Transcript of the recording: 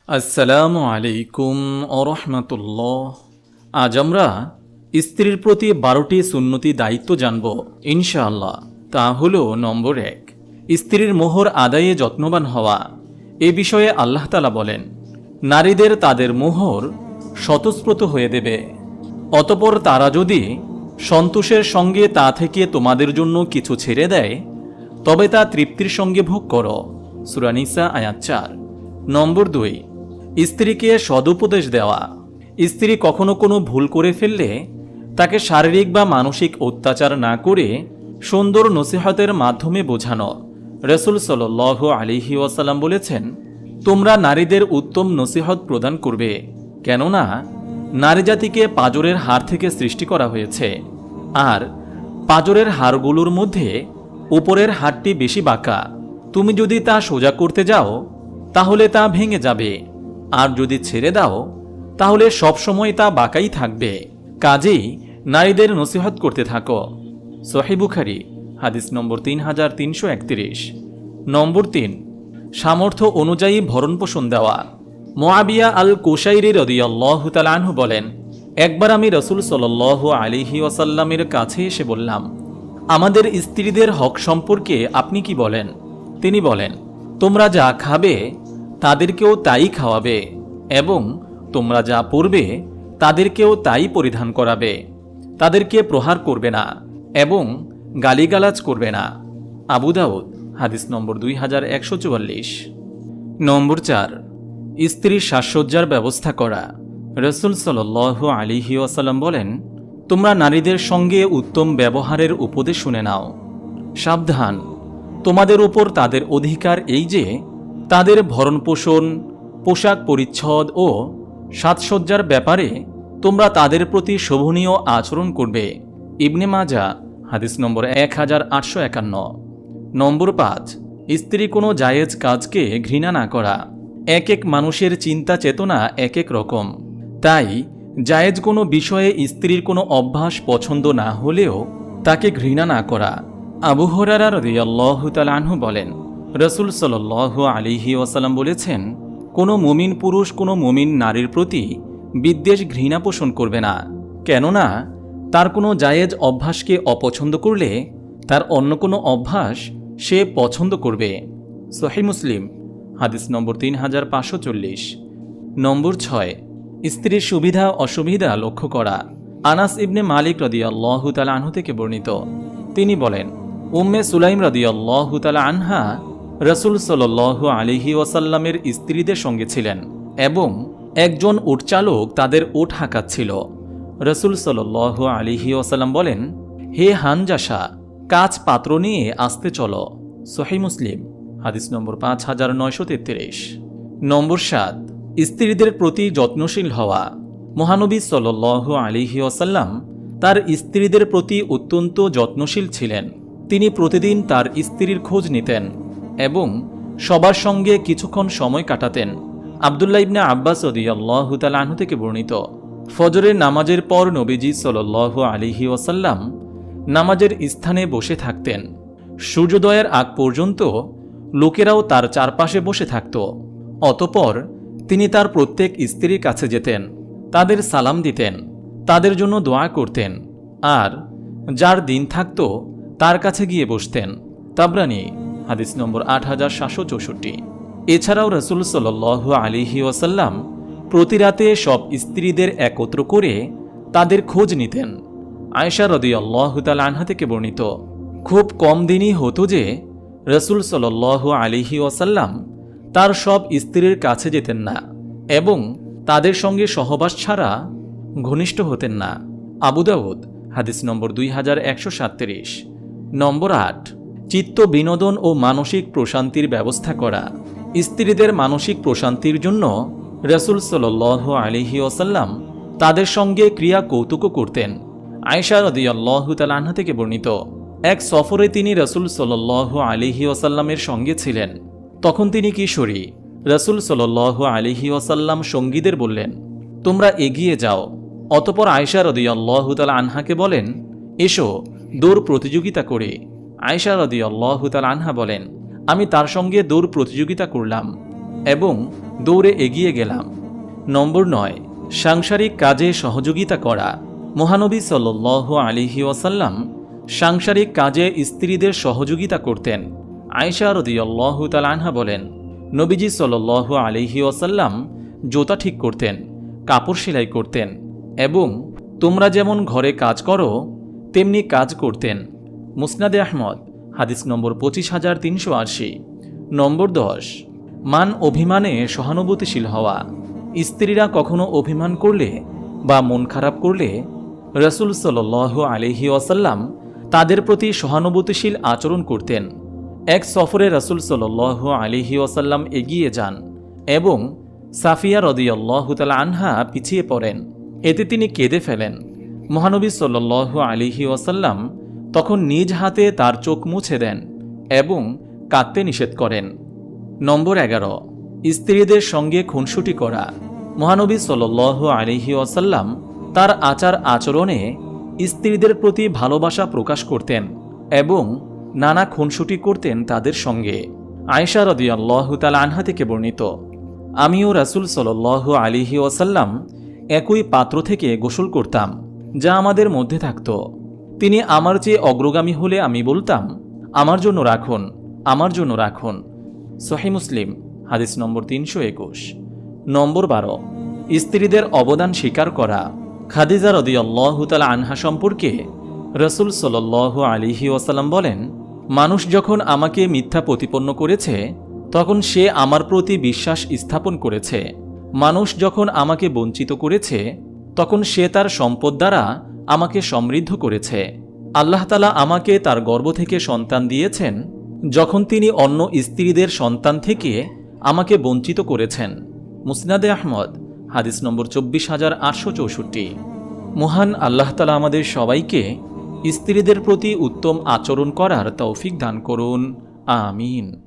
আসসালামু আলাইকুম আরহামাতুল্লাহ। আজ আমরা স্ত্রীর প্রতি 12টি সুন্নতি দায়িত্ব জানব ইনশাআল্লাহ। তা হলো নম্বর 1, স্ত্রীর মোহর আদায়ে যত্নবান হওয়া। এ বিষয়ে আল্লাহ তাআলা বলেন, নারীদের তাদের মোহর স্বতঃস্ফূর্ত হয়ে দেবে, অতঃপর তারা যদি সন্তোষের সঙ্গে তা থেকে তোমাদের জন্য কিছু ছেড়ে দেয় তবে তা তৃপ্তির সঙ্গে ভোগ করো। সূরা নিসা আয়াত 4। নম্বর 2, স্ত্রীকে সদুপদেশ দেওয়া। স্ত্রী কখনো কোনো ভুল করে ফেললে তাকে শারীরিক বা মানসিক অত্যাচার না করে সুন্দর নসিহতের মাধ্যমে বোঝানো। রাসূল সাল্লাল্লাহু আলাইহি ওয়াসাল্লাম বলেছেন, তোমরা নারীদের উত্তম নসিহত প্রদান করবে, কেননা নারী জাতিকে পাঁজরের হাড় থেকে সৃষ্টি করা হয়েছে, আর পাঁজরের হাড়গুলোর মধ্যে উপরের হাড়টি বেশি বাঁকা। তুমি যদি তা সোজা করতে যাও তাহলে তা ভেঙে যাবে, আর যদি ছেড়ে দাও তাহলে সবসময় তা বাঁকাই থাকবে। কাজেই নারীদের নসিহত করতে থাকো। সহিহ বুখারী হাদিস নম্বর 3331। নম্বর 3, সামর্থ্য অনুযায়ী ভরণপোষণ দেওয়া। মুআবিয়া আল কুশাইরি রাদিয়াল্লাহু তাআলা আনহু বলেন, একবার আমি রাসূল সাল্লাল্লাহু আলাইহি ওয়াসাল্লামের কাছে এসে বললাম, আমাদের স্ত্রীদের হক সম্পর্কে আপনি কি বলেন? তিনি বলেন, তোমরা যা খাবে তাদেরকেও তাই খাওয়াবে, এবং তোমরা যা পরবে তাদেরকেও তাই পরিধান করাবে। তাদেরকে প্রহার করবে না এবং গালিগালাজ করবে না। আবু দাউদ হাদিস নম্বর 2144। নম্বর 4, স্ত্রীর সাজসজ্জার ব্যবস্থা করা। রাসূল সাল্লাল্লাহু আলাইহি ওয়াসাল্লাম বলেন, তোমরা নারীদের সঙ্গে উত্তম ব্যবহারের উপদেশ শুনে নাও। সাবধান, তোমাদের উপর তাদের অধিকার এই যে তাদের ভরণপোষণ, পোশাক পরিচ্ছদ ও সাজসজ্জার ব্যাপারে তোমরা তাদের প্রতি শোভনীয় আচরণ করবে। ইবনে মাজাহ হাদিস নম্বর 1851। নম্বর 5, স্ত্রী কোনো জায়েজ কাজকে ঘৃণা না করা। এক এক মানুষের চিন্তা চেতনা এক এক রকম, তাই জায়েজ কোনো বিষয়ে স্ত্রীর কোনো অভ্যাস পছন্দ না হলেও তাকে ঘৃণা না করা। আবু হুরায়রা রাদিয়াল্লাহু তাআলা আনহু বলেন, রাসূল সাল্লাল্লাহু আলাইহি ওয়াসাল্লাম বলেছেন, কোনো মুমিন পুরুষ কোনো মুমিন নারীর প্রতি বিদ্বেষ ঘৃণা পোষণ করবে না, কেননা তার কোনো জায়েজ অভ্যাসকে অপছন্দ করলে তার অন্য কোনো অভ্যাস সে পছন্দ করবে। সহিহ মুসলিম হাদিস নম্বর 3540। নম্বর 6, স্ত্রীর সুবিধা অসুবিধা লক্ষ্য করা। আনাস ইবনে মালিক রাদিয়াল্লাহু তাআলা আনহু থেকে বর্ণিত, তিনি বলেন, উম্মে সুলাইম রাদিয়াল্লাহু তাআলা আনহা রাসূল সাল্লাল্লাহু আলাইহি ওয়াসাল্লামের স্ত্রীদের সঙ্গে ছিলেন এবং একজন উটচালক তাদের উট হাঁকাচ্ছিল। রাসূল সাল্লাল্লাহু আলাইহি ওয়াসাল্লাম বলেন, হে হানজাসা, কাচ পাত্র নিয়ে আসতে চলো। সহিহ মুসলিম হাদিস নম্বর 5933। নম্বর 7, স্ত্রীদের প্রতি যত্নশীল হওয়া। মহানবী সাল্লাল্লাহু আলাইহি ওয়াসাল্লাম তার স্ত্রীদের প্রতি অত্যন্ত যত্নশীল ছিলেন। তিনি প্রতিদিন তার স্ত্রীর খোঁজ নিতেন এবং সবার সঙ্গে কিছুক্ষণ সময় কাটাতেন। আব্দুল্লাহ ইবনে আব্বাস রাদিয়াল্লাহু তাআলা আনহু থেকে বর্ণিত, ফজরের নামাজের পর নবীজি সাল্লাল্লাহু আলাইহি ওয়াসাল্লাম নামাজের স্থানে বসে থাকতেন। সূর্যোদয়ের আগ পর্যন্ত লোকেরাও তার চারপাশে বসে থাকত। অতঃপর তিনি তার প্রত্যেক স্ত্রীর কাছে যেতেন, তাদের সালাম দিতেন, তাদের জন্য দোয়া করতেন, আর যার দিন থাকত তার কাছে গিয়ে বসতেন। তাবরানী হাদিস নম্বর 8764। এছাড়াও রাসূল সাল্লাল্লাহু আলাইহি ওয়াসাল্লাম প্রতি রাতে সব স্ত্রীদের একত্র করে তাদের খোঁজ নিতেন। আয়েশা রাদিয়াল্লাহু তাআলা আনহা থেকে বর্ণিত, খুব কম দিনই হতো যে রাসূল সাল্লাল্লাহু আলাইহি ওয়াসাল্লাম তার সব স্ত্রীর কাছে যেতেন না এবং তাদের সঙ্গে সহবাস ছাড়া ঘনিষ্ঠ হতেন না। আবু দাউদ হাদিস নম্বর 2137। নম্বর 8, চিত্ত বিনোদন ও মানসিক প্রশান্তির ব্যবস্থা করা। স্ত্রীদের মানসিক প্রশান্তির জন্য রাসূল সাল্লাল্লাহু আলাইহি ওয়াসাল্লাম তাদের সঙ্গে ক্রিয়া কৌতুকও করতেন। আয়েশা রাদিয়াল্লাহু তাআলা আনহা থেকে বর্ণিত, এক সফরে তিনি রাসূল সাল্লাল্লাহু আলাইহি ওয়াসাল্লামের সঙ্গে ছিলেন। তখন তিনি কিশোরী। রাসূল সাল্লাল্লাহু আলাইহি ওয়াসাল্লাম সঙ্গীদের বললেন, তোমরা এগিয়ে যাও। অতঃপর আয়েশা রাদিয়াল্লাহু তাআলা আনহাকে বলেন, এসো দৌড় প্রতিযোগিতা করে। আয়েশা রাদিয়াল্লাহু তাআলা আনহা বলেন, আমি তার সঙ্গে দৌড় প্রতিযোগিতা করলাম এবং দৌড়ে এগিয়ে গেলাম। নম্বর 9, সাংসারিক কাজে সহযোগিতা করা। মহানবী সাল্লাল্লাহু আলাইহি ওয়াসাল্লাম সাংসারিক কাজে স্ত্রীদের সহযোগিতা করতেন। আয়েশা রাদিয়াল্লাহু তাআলা আনহা বলেন, নবীজি সাল্লাল্লাহু আলাইহি ওয়াসাল্লাম জুতা ঠিক করতেন, কাপড় সেলাই করতেন এবং তোমরা যেমন ঘরে কাজ করো তেমনি কাজ করতেন। মুসনাদে আহমদ, হাদিস নম্বর 25380। নম্বর 10, মান অভিমানে সহানুভূতিশীল হওয়া। স্ত্রীরা কখনো অভিমান করলে বা মন খারাপ করলে রাসূল সাল্লাল্লাহু আলাইহি ওয়াসাল্লাম তাদের প্রতি সহানুভূতিশীল আচরণ করতেন। এক সফরে রাসূল সাল্লাল্লাহু আলাইহি ওয়াসাল্লাম এগিয়ে যান এবং সাফিয়া রাদিয়াল্লাহু তাআলা আনহা পিছিয়ে পড়েন। এতে তিনি কেঁদে ফেলেন। মহানবী সাল্লাল্লাহু আলাইহি ওয়াসাল্লাম তখন নিজ হাতে তার চোখ মুছে দেন এবং কাঁদতে নিষেধ করেন। নম্বর 11, স্ত্রীদের সঙ্গে খুনসুটি করা। মহানবী সাল্লাল্লাহু আলাইহি ওয়াসাল্লাম তার আচার আচরণে স্ত্রীদের প্রতি ভালোবাসা প্রকাশ করতেন এবং নানা খুনসুটি করতেন তাদের সঙ্গে। আয়েশা রাদিয়াল্লাহু তাআলা আনহা থেকে বর্ণিত, আমিও রাসূল সাল্লাল্লাহু আলাইহি ওয়াসাল্লাম একই পাত্র থেকে গোসল করতাম যা আমাদের মধ্যে থাকত। তিনি আমার চেয়ে অগ্রগামী হলে আমি বলতাম, আমার জন্য রাখুন, আমার জন্য রাখুন। সহিহ মুসলিম, হাদিস নম্বর 321। নম্বর 12, স্ত্রীদের অবদান স্বীকার করা। খাদিজা রাদিয়াল্লাহু তাআলা আনহা সম্পর্কে রাসূল সাল্লাল্লাহু আলাইহি ওয়াসাল্লাম বলেন, মানুষ যখন আমাকে মিথ্যা প্রতিপন্ন করেছে তখন সে আমার প্রতি বিশ্বাস স্থাপন করেছে। মানুষ যখন আমাকে বঞ্চিত করেছে তখন সে তার সম্পদ দ্বারা আমাকে সমৃদ্ধ করেছে। আল্লাহ তাআলা আমাকে তার গর্ভ থেকে সন্তান দিয়েছেন যখন তিনি অন্য স্ত্রীদের সন্তান থেকে আমাকে বঞ্চিত করেছেন। মুসনাদে আহমদ, হাদিস নম্বর 24864। মহান আল্লাহ তাআলা আমাদের সবাইকে স্ত্রীদের প্রতি উত্তম আচরণ করার তৌফিক দান করুন। আমিন।